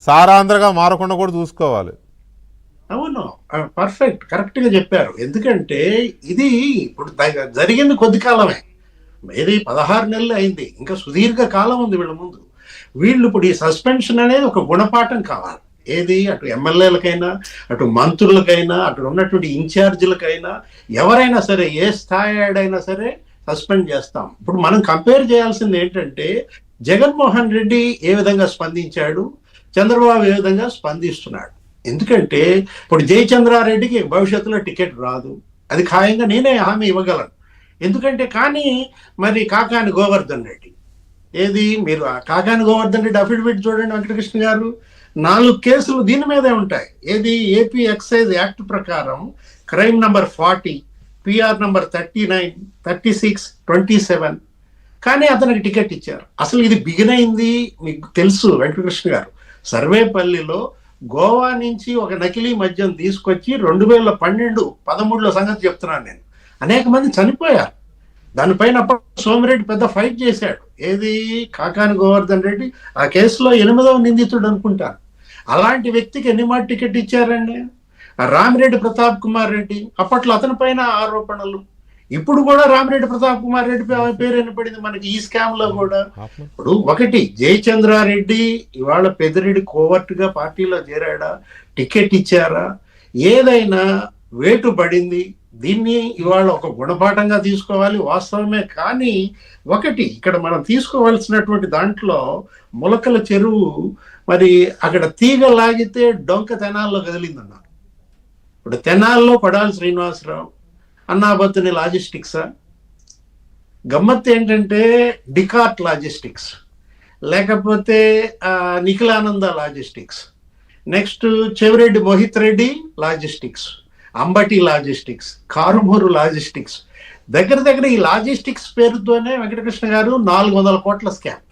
సారాంధ్రగా మారకుండా కూడా చూసుకోవాలి. అవును, పర్ఫెక్ట్, కరెక్ట్గా చెప్పారు. ఎందుకంటే ఇది ఇప్పుడు జరిగింది కొద్ది కాలమే, మేబీ 16 నెలలు అయింది, ఇంకా సుదీర్ఘ కాలం ఉంది వీళ్ళ ముందు. వీళ్ళు ఇప్పుడు ఈ సస్పెన్షన్ అనేది ఒక గుణపాఠం కావాలి. ఏది అటు ఎమ్మెల్యేలకైనా, అటు మంత్రులకైనా, అటు ఉన్నటువంటి ఇన్ఛార్జీలకైనా, ఎవరైనా సరే, ఏ స్థాయిడైనా సరే సస్పెండ్ చేస్తాం. ఇప్పుడు మనం కంపేర్ చేయాల్సింది ఏంటంటే, జగన్మోహన్ రెడ్డి ఏ విధంగా స్పందించాడు, చంద్రబాబు ఏ విధంగా స్పందిస్తున్నాడు. ఎందుకంటే ఇప్పుడు జయచంద్రారెడ్డికి భవిష్యత్తులో టికెట్ రాదు, అది ఖాయంగా నేనే హామీ ఇవ్వగలను. ఎందుకంటే కానీ మరి కాకాని గోవర్ధన్ రెడ్డి, ఏది మీరు కాకాని గోవర్ధన్ రెడ్డి అఫిడవిట్ చూడండి వెంకటకృష్ణ గారు, 4 కేసులు దీని మీదే ఉంటాయి. ఏది ఏపీ ఎక్సైజ్ యాక్ట్ ప్రకారం క్రైమ్ నంబర్ 40, పిఆర్ నంబర్ 39, 36, 27. కానీ అతనికి టికెట్ ఇచ్చారు. అసలు ఇది బిగిన్ అయింది మీకు తెలుసు వెంకటకృష్ణ గారు, సర్వేపల్లిలో గోవా నుంచి ఒక నకిలీ మద్యం తీసుకొచ్చి 2012-13లో సంగతి చెప్తున్నాను నేను. అనేక మంది చనిపోయారు. దానిపైన సోమిరెడ్డి పెద్ద ఫైట్ చేశాడు. ఏది కాకాని గోవర్ధన్ రెడ్డి ఆ కేసులో 8వ నిందితుడు అనుకుంటాను. అలాంటి వ్యక్తికి ఎన్ని మాట టికెట్ ఇచ్చారండి? రామిరెడ్డి ప్రతాప్ కుమార్ రెడ్డి, అప్పట్లో అతని పైన ఆరోపణలు, ఇప్పుడు కూడా రామిరెడ్డి ప్రతాప్ కుమార్ రెడ్డి పేరు వినపడింది మనకి ఈ స్కామ్ లో కూడా. ఇప్పుడు ఒకటి, జయచంద్రారెడ్డి ఇవాళ పెద్దిరెడ్డి కోవర్టుగా పార్టీలో చేరాడా, టికెట్ ఇచ్చారా, ఏదైనా వేటు పడింది. దీన్ని ఇవాళ ఒక గుణపాఠంగా తీసుకోవాలి, వాస్తవమే. కానీ ఒకటి ఇక్కడ మనం తీసుకోవాల్సినటువంటి దాంట్లో, ములకల చెరువు మరి అక్కడ తీగ లాగితే డొంక తెనాల్లో కదిలిందన్నారు. ఇప్పుడు తెనాల్లో కొడాలి శ్రీనివాసరావు, అన్నాబత్తుని లాజిస్టిక్సా? గమ్మత్తు ఏంటంటే డికార్ట్ లాజిస్టిక్స్, లేకపోతే Nikhilananda logistics, next Chevireddy Mohit Reddy logistics, Ambati logistics, Karumuri logistics, దగ్గర ఈ లాజిస్టిక్స్ పేరుతోనే వెంకటకృష్ణ గారు 400 కోట్ల స్కామ్.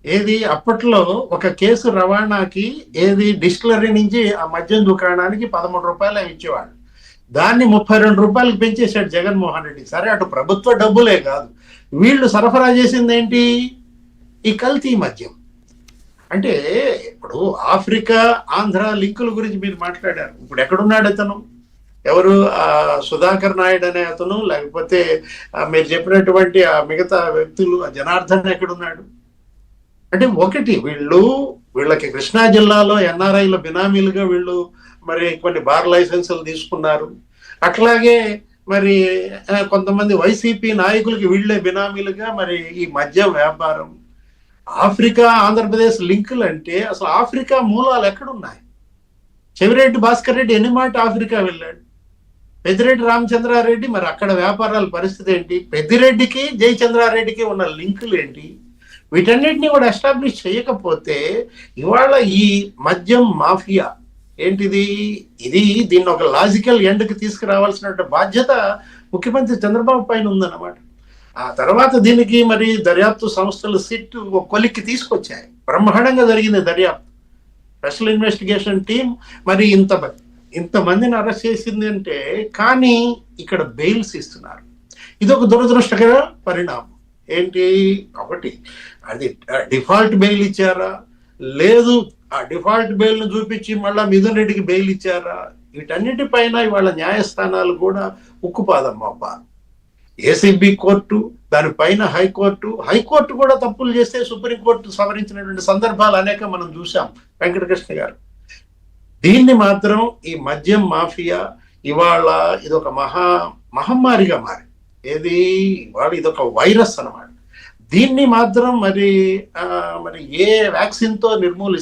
ఏది అప్పట్లో ఒక కేసు రవాణాకి ఏది డిస్టిలరీ నుంచి ఆ మద్యం దుకాణానికి 13 రూపాయలు ఇచ్చేవాడు, దాన్ని 32 రూపాయలకు పెంచేశాడు జగన్మోహన్ రెడ్డి. సరే, అటు ప్రభుత్వ డబ్బులే కాదు, వీళ్ళు సరఫరా చేసింది ఏంటి? ఈ కల్తీ మద్యం. అంటే ఇప్పుడు ఆఫ్రికా ఆంధ్ర లింకుల గురించి మీరు మాట్లాడారు. ఇప్పుడు ఎక్కడున్నాడు అతను? ఎవరు? సుధాకర్ నాయుడు అనే అతను, లేకపోతే మీరు చెప్పినటువంటి ఆ మిగతా వ్యక్తులు, జనార్దన్ ఎక్కడున్నాడు? అంటే ఒకటి, వీళ్ళకి కృష్ణా జిల్లాలో ఎన్ఆర్ఐల బినామీలుగా వీళ్ళు మరి కొన్ని బార్ లైసెన్సులు తీసుకున్నారు. అట్లాగే మరి కొంతమంది వైసీపీ నాయకులకి వీళ్ళే బినామీలుగా మరి ఈ మద్యం వ్యాపారం. ఆఫ్రికా ఆంధ్రప్రదేశ్ లింకులు అంటే అసలు ఆఫ్రికా మూలాలు ఎక్కడున్నాయి? చెవిరెడ్డి భాస్కర్ రెడ్డి ఎన్ని మాట ఆఫ్రికా వెళ్ళాడు? పెద్దిరెడ్డి రామచంద్రారెడ్డి మరి అక్కడ వ్యాపారాల పరిస్థితి ఏంటి? పెద్దిరెడ్డికి జయచంద్రారెడ్డికి ఉన్న లింకులు ఏంటి? వీటన్నిటిని కూడా ఎస్టాబ్లిష్ చేయకపోతే ఇవాళ ఈ మద్యం మాఫియా ఏంటిది? దీన్ని ఒక లాజికల్ ఎండ్కి తీసుకురావాల్సిన బాధ్యత ముఖ్యమంత్రి చంద్రబాబు పైన ఉందన్నమాట. ఆ తర్వాత దీనికి మరి దర్యాప్తు సంస్థలు సిట్ ఒక కొలిక్కి తీసుకొచ్చాయి. బ్రహ్మాండంగా జరిగింది దర్యాప్తు. స్పెషల్ ఇన్వెస్టిగేషన్ టీం మరి ఇంతమందిని అరెస్ట్ చేసింది అంటే, కానీ ఇక్కడ బెయిల్స్ ఇస్తున్నారు. ఇది ఒక దురదృష్టకర పరిణామం. ఏంటి? ఒకటి, అది డిఫాల్ట్ బెయిల్ ఇచ్చారా, లేదు ఆ డిఫాల్ట్ బెయిల్ను చూపించి మళ్ళా మిథున్ రెడ్డికి బెయిల్ ఇచ్చారా? వీటన్నిటిపైన ఇవాళ న్యాయస్థానాలు కూడా ఉక్కుపాదం మోపాలి. ఏసీబీ కోర్టు, దానిపైన హైకోర్టు కూడా తప్పులు చేస్తే సుప్రీంకోర్టు సవరించినటువంటి సందర్భాలు అనేక మనం చూసాం వెంకటకృష్ణ గారు. దీన్ని మాత్రం ఈ మద్యం మాఫియా ఇవాళ ఇదొక మహమ్మారిగా మారి, ఇవాళ ఇదొక వైరస్ అన్నమాట. దీన్ని మాత్రం మరి ఏ వ్యాక్సిన్తో నిర్మూలిస్తారు?